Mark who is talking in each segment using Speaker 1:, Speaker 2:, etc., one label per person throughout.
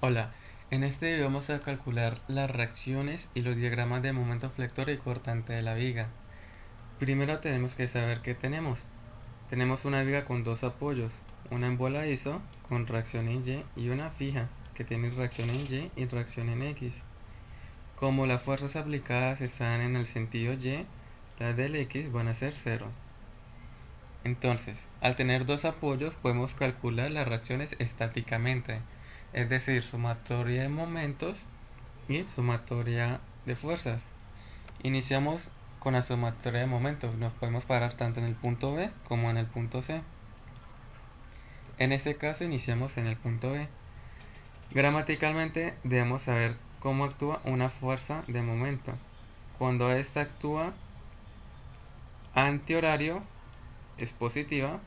Speaker 1: Hola, en este video vamos a calcular las reacciones y los diagramas de momento flector y cortante de la viga. Primero tenemos que saber qué tenemos. Tenemos una viga con dos apoyos, una en bola ISO con reacción en Y y una fija que tiene reacción en Y y reacción en X. Como las fuerzas aplicadas están en el sentido Y, las del X van a ser cero. Entonces, al tener dos apoyos podemos calcular las reacciones estáticamente, es decir, sumatoria de momentos y sumatoria de fuerzas. Iniciamos con la sumatoria de momentos. Nos podemos parar tanto en el punto B como en el punto C. En este caso iniciamos en el punto B. Gramaticalmente debemos saber cómo actúa una fuerza de momento. Cuando ésta actúa antihorario es positiva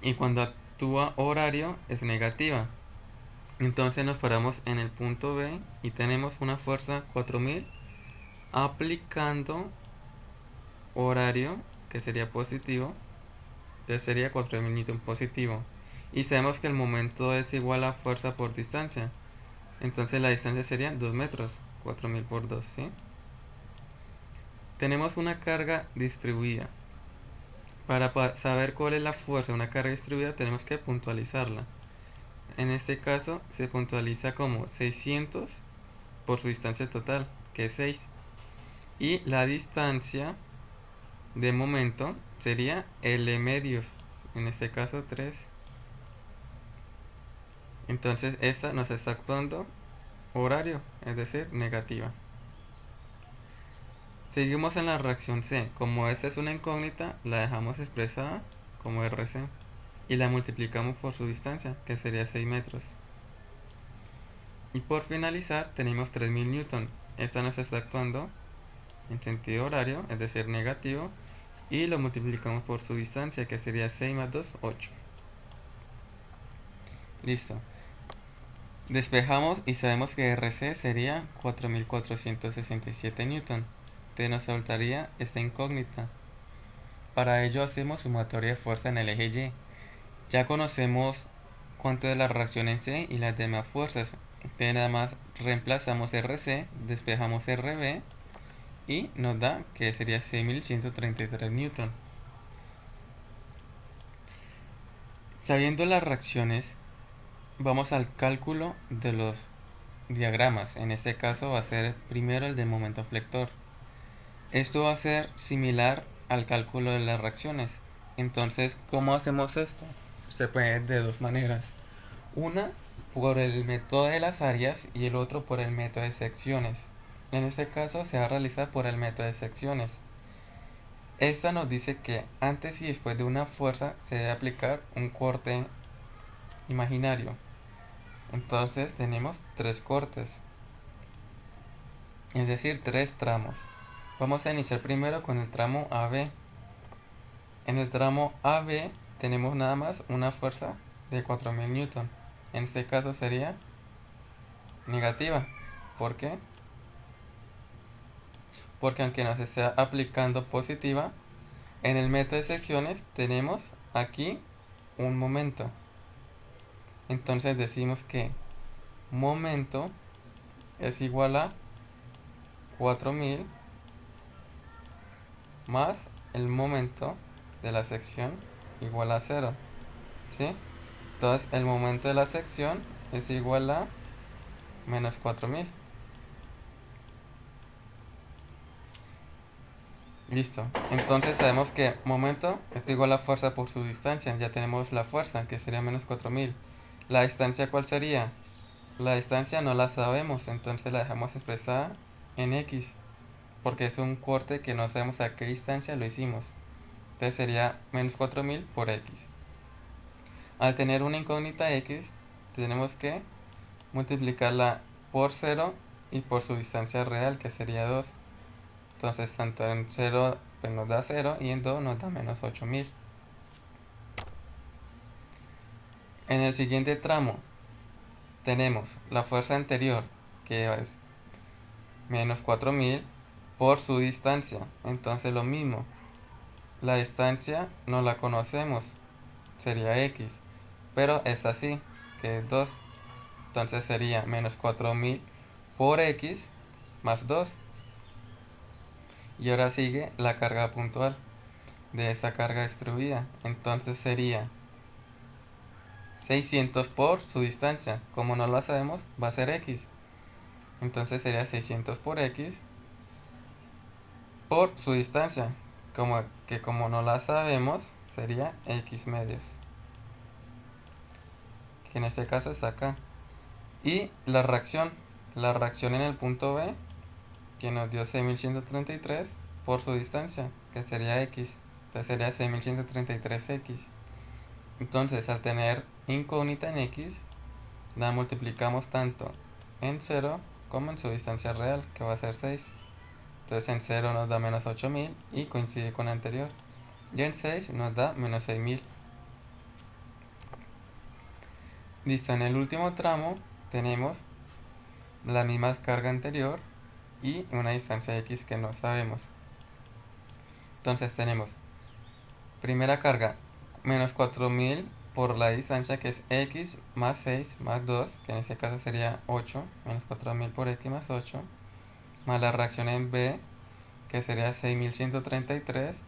Speaker 1: y cuando actúa horario es negativa. Entonces nos paramos en el punto B y tenemos una fuerza 4000 aplicando horario, que sería positivo, entonces sería 4000 newton positivo. Y sabemos que el momento es igual a fuerza por distancia. Entonces la distancia sería 2 metros, 4000 por 2, ¿sí? Tenemos una carga distribuida. Para saber cuál es la fuerza de una carga distribuida tenemos que puntualizarla. En este caso se puntualiza como 600 por su distancia total, que es 6. Y la distancia de momento sería L medios, en este caso 3. Entonces esta nos está actuando horario, es decir, negativa. Seguimos en la reacción C. Como esta es una incógnita, la dejamos expresada como RC y la multiplicamos por su distancia, que sería 6 metros. Y por finalizar tenemos 3000 newton. Esta nos está actuando en sentido horario, es decir, negativo, y lo multiplicamos por su distancia, que sería 6 más 2, 8. Listo. Despejamos y sabemos que RC sería 4467 newton. Entonces nos faltaría esta incógnita. Para ello hacemos sumatoria de fuerza en el eje Y. Ya conocemos cuánto es la reacción en C y las demás fuerzas. Entonces nada más reemplazamos RC, despejamos RB y nos da que sería 6133 newton. Sabiendo las reacciones, vamos al cálculo de los diagramas. En este caso va a ser primero el de momento flector. Esto va a ser similar al cálculo de las reacciones. Entonces, ¿cómo hacemos esto? Se puede de dos maneras. Una por el método de las áreas y el otro por el método de secciones. En este caso se va a realizar por el método de secciones. Esta nos dice que antes y después de una fuerza se debe aplicar un corte imaginario. Entonces tenemos tres cortes, es decir, tres tramos. Vamos a iniciar primero con el tramo AB. En el tramo AB tenemos nada más una fuerza de 4000 newton. En este caso sería negativa. ¿Por qué? Porque aunque nos esté aplicando positiva, en el método de secciones tenemos aquí un momento. Entonces decimos que momento es igual a 4000 más el momento de la sección igual a 0, ¿sí? Entonces el momento de la sección es igual a menos 4000. Listo. Entonces sabemos que momento es igual a fuerza por su distancia. Ya tenemos la fuerza, que sería menos 4000. ¿La distancia cuál sería? La distancia no la sabemos, entonces la dejamos expresada en X, porque es un corte que no sabemos a qué distancia lo hicimos. Entonces sería menos 4000 por X. Al tener una incógnita X, tenemos que multiplicarla por 0 y por su distancia real, que sería 2. Entonces tanto en 0 pues nos da 0 y en 2 nos da menos 8000. En el siguiente tramo tenemos la fuerza anterior, que es menos 4000 por su distancia. Entonces lo mismo, la distancia no la conocemos, sería X, pero es así, que es 2. Entonces sería menos 4000 por x más 2. Y ahora sigue la carga puntual de esta carga distribuida. Entonces sería 600 por su distancia. Como no la sabemos, va a ser x. Entonces sería 600 por x por su distancia. Como no la sabemos, sería x medios. Que en este caso está acá. Y la reacción en el punto B, que nos dio 6133 por su distancia, que sería x. Entonces sería 6133x. Entonces, al tener incógnita en x, la multiplicamos tanto en 0 como en su distancia real, que va a ser 6. Entonces en 0 nos da menos 8000 y coincide con la anterior. Y en 6 nos da menos 6000. Listo, en el último tramo tenemos la misma carga anterior y una distancia x que no sabemos. Entonces tenemos primera carga menos 4000 por la distancia, que es x más 6 más 2, que en este caso sería 8, menos 4000 por x más 8, más la reacción en B, que sería 6133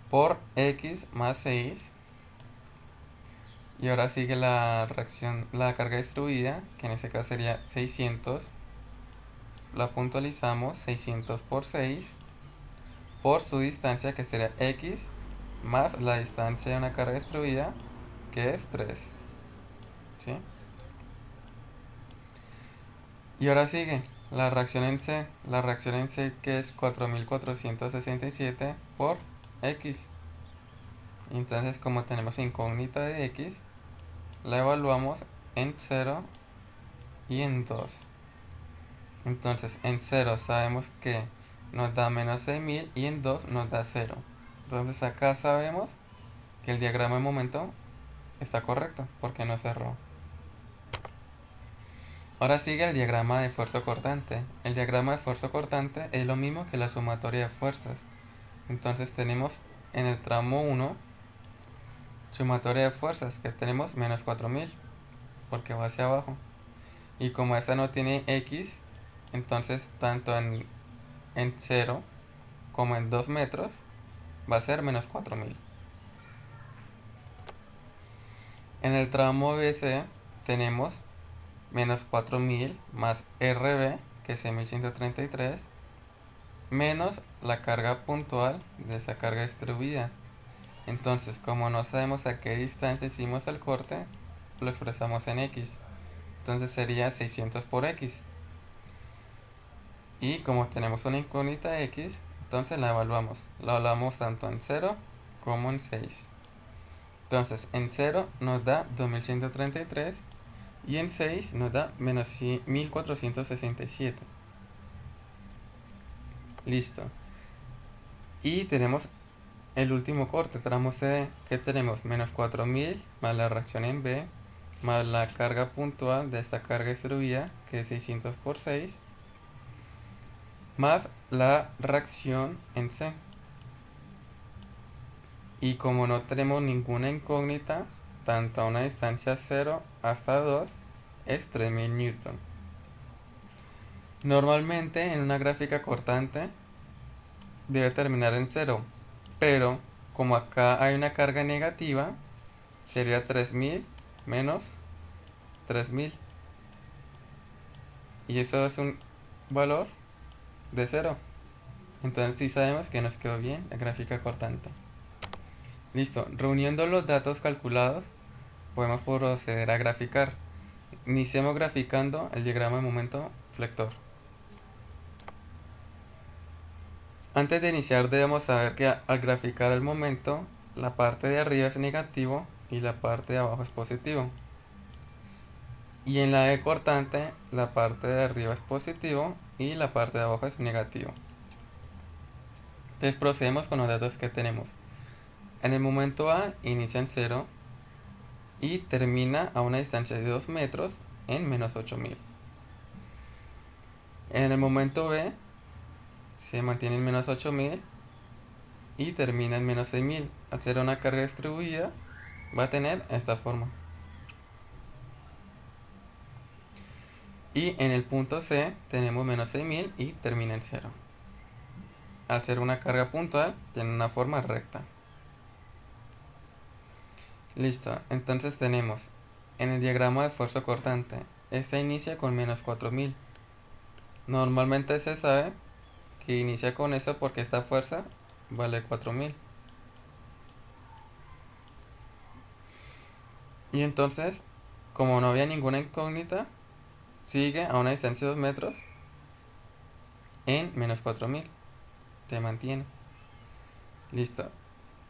Speaker 1: por x más 6. Y ahora sigue la reacción, la carga distribuida, que en este caso sería 600. La puntualizamos, 600 por 6 por su distancia, que sería x más la distancia de una carga distribuida, que es 3. ¿Sí? Y ahora sigue la reacción en C. La reacción en C, que es 4467 por x. Entonces, como tenemos incógnita de x, la evaluamos en 0 y en 2. Entonces, en 0 sabemos que nos da menos 6000 y en 2 nos da 0. Entonces, acá sabemos que el diagrama de momento está correcto porque no cerró. Ahora sigue el diagrama de esfuerzo cortante. El diagrama de esfuerzo cortante es lo mismo que la sumatoria de fuerzas. Entonces tenemos en el tramo 1 sumatoria de fuerzas, que tenemos menos 4000 porque va hacia abajo. Y como esta no tiene x, entonces tanto en 0 como en 2 metros va a ser menos 4000. En el tramo BC tenemos menos 4000 más RB, que es 6133, menos la carga puntual de esa carga distribuida. Entonces, como no sabemos a qué distancia hicimos el corte, lo expresamos en x. Entonces sería 600 por x. Y como tenemos una incógnita x, entonces la evaluamos. La evaluamos tanto en 0 como en 6. Entonces, en 0 nos da 2133 y en 6 nos da menos 1467. Listo. Y tenemos el último corte, tramo C, que tenemos menos 4000 más la reacción en B, más la carga puntual de esta carga distribuida, que es 600 por 6, más la reacción en C. Y como no tenemos ninguna incógnita, tanto a una distancia 0 hasta 2, es 3000 newton. Normalmente en una gráfica cortante debe terminar en 0, pero como acá hay una carga negativa, sería 3000 menos 3000. Y eso es un valor de 0. Entonces sí sabemos que nos quedó bien la gráfica cortante. Listo, reuniendo los datos calculados, podemos proceder a graficar. Iniciemos graficando el diagrama de momento flector. Antes de iniciar debemos saber que al graficar el momento, la parte de arriba es negativo y la parte de abajo es positivo. Y en la E cortante, la parte de arriba es positivo y la parte de abajo es negativo. Entonces procedemos con los datos que tenemos. En el momento A inicia en 0 y termina a una distancia de 2 metros en menos 8000. En el momento B se mantiene en menos 8000 y termina en menos 6000. Al ser una carga distribuida va a tener esta forma. Y en el punto C tenemos menos 6000 y termina en 0. Al ser una carga puntual, tiene una forma recta. Listo, entonces tenemos en el diagrama de esfuerzo cortante, esta inicia con menos 4000. Normalmente se sabe que inicia con eso porque esta fuerza vale 4000. Y entonces, como no había ninguna incógnita, sigue a una distancia de 2 metros en menos 4000. Se mantiene. Listo.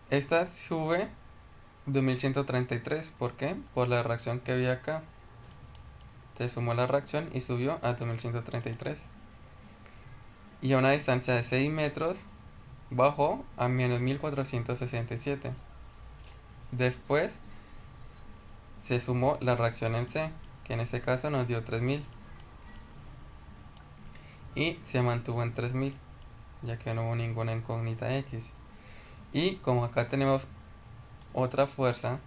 Speaker 1: Esta sube 2133. ¿Por qué? Por la reacción que había acá. Se sumó la reacción y subió a 2133. Y a una distancia de 6 metros bajó a menos 1467. Después se sumó la reacción en C, que en este caso nos dio 3000. Y se mantuvo en 3000, ya que no hubo ninguna incógnita X. Y como acá tenemos otra fuerza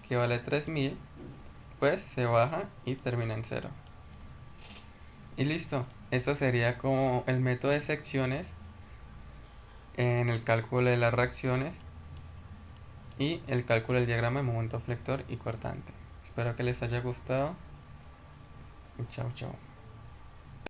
Speaker 1: que vale 3000, pues se baja y termina en 0. Y listo. Esto sería como el método de secciones en el cálculo de las reacciones y el cálculo del diagrama de momento flector y cortante. Espero que les haya gustado. Chao, chao.